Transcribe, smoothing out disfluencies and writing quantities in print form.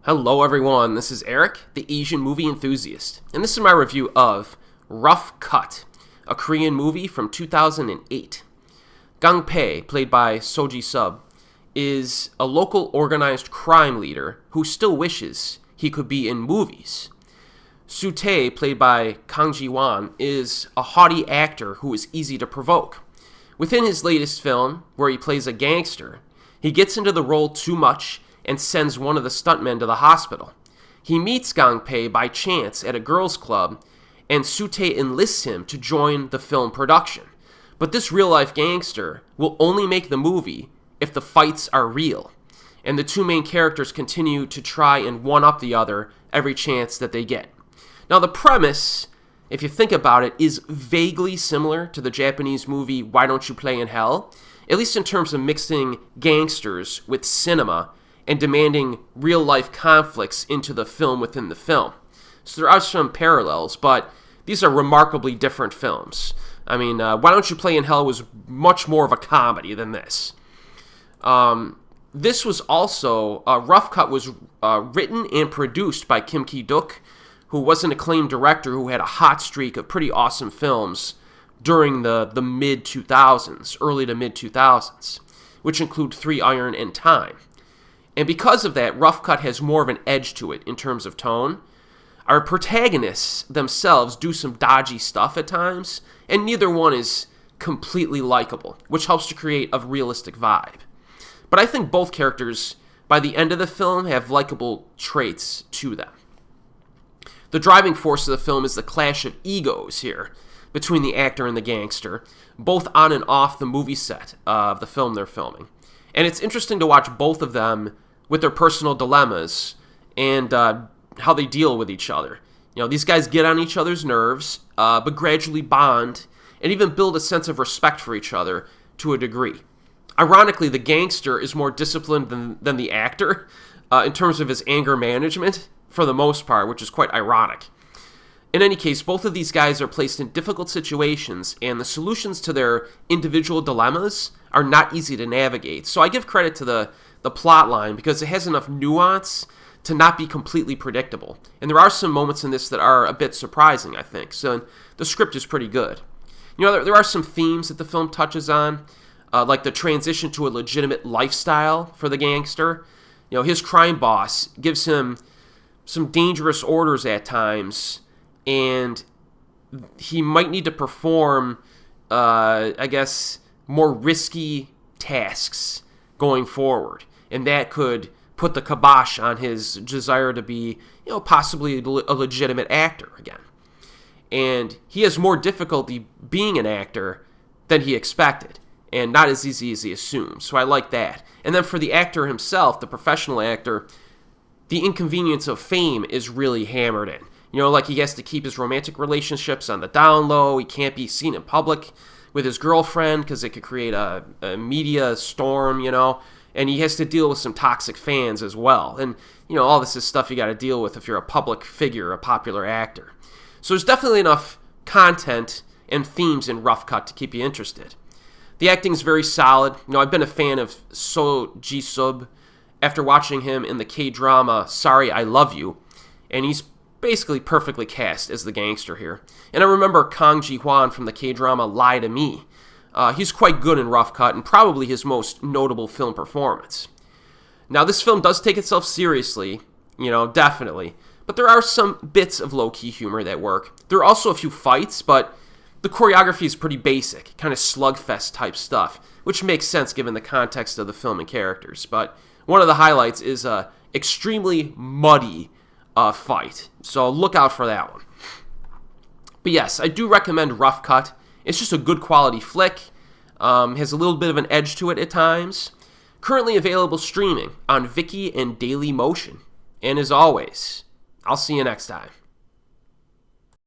Hello everyone, this is Erik, the Asian movie enthusiast, and this is my review of Rough Cut, a Korean movie from 2008. Gang-pae, played by Soo Ji-sub, is a local organized crime leader who still wishes he could be in movies. Soo-ta, played by Kang Ji-hwan, is a haughty actor who is easy to provoke. Within his latest film, where he plays a gangster, he gets into the role too much and sends one of the stuntmen to the hospital. He meets Gang-pae by chance at a girls' club, and Soo-ta enlists him to join the film production. But this real-life gangster will only make the movie if the fights are real, and the two main characters continue to try and one-up the other every chance that they get. Now, the premise, if you think about it, is vaguely similar to the Japanese movie Why Don't You Play in Hell, at least in terms of mixing gangsters with cinema and demanding real-life conflicts into the film within the film. So there are some parallels, but these are remarkably different films. I mean, Why Don't You Play in Hell was much more of a comedy than this. This was also, Rough Cut was written and produced by Kim Ki-duk, who was an acclaimed director who had a hot streak of pretty awesome films during the mid-2000s, early to mid-2000s, which include Three Iron and Time. And because of that, Rough Cut has more of an edge to it in terms of tone. Our protagonists themselves do some dodgy stuff at times, and neither one is completely likable, which helps to create a realistic vibe. But I think both characters, by the end of the film, have likable traits to them. The driving force of the film is the clash of egos here between the actor and the gangster, both on and off the movie set of the film they're filming. And it's interesting to watch both of them with their personal dilemmas and how they deal with each other. You know, these guys get on each other's nerves, but gradually bond and even build a sense of respect for each other to a degree. Ironically, the gangster is more disciplined than the actor in terms of his anger management, for the most part, which is quite ironic. In any case, both of these guys are placed in difficult situations, and the solutions to their individual dilemmas are not easy to navigate. So I give credit to the plot line because it has enough nuance to not be completely predictable. And there are some moments in this that are a bit surprising, I think. So the script is pretty good. You know, there are some themes that the film touches on, like the transition to a legitimate lifestyle for the gangster. You know, his crime boss gives him some dangerous orders at times, and he might need to perform, I guess, more risky tasks going forward. And that could put the kibosh on his desire to be, you know, possibly a legitimate actor again. And he has more difficulty being an actor than he expected, and not as easy as he assumed. So I like that. And then for the actor himself, the professional actor, the inconvenience of fame is really hammered in. You know, like he has to keep his romantic relationships on the down low. He can't be seen in public with his girlfriend because it could create a media storm, you know. And he has to deal with some toxic fans as well. And, you know, all this is stuff you got to deal with if you're a public figure, a popular actor. So there's definitely enough content and themes in Rough Cut to keep you interested. The acting's very solid. You know, I've been a fan of Soo Ji-sub after watching him in the K-drama Sorry, I Love You. And he's basically perfectly cast as the gangster here. And I remember Kang Ji-hwan from the K-drama Lie to Me. He's quite good in Rough Cut and probably his most notable film performance. Now, this film does take itself seriously, you know, definitely. But there are some bits of low-key humor that work. There are also a few fights, but the choreography is pretty basic, kind of slugfest type stuff, which makes sense given the context of the film and characters. But one of the highlights is a extremely muddy fight, so look out for that one. But yes, I do recommend Rough Cut. It's just a good quality flick, has a little bit of an edge to it at times. Currently available streaming on Viki and Daily Motion. And as always, I'll see you next time.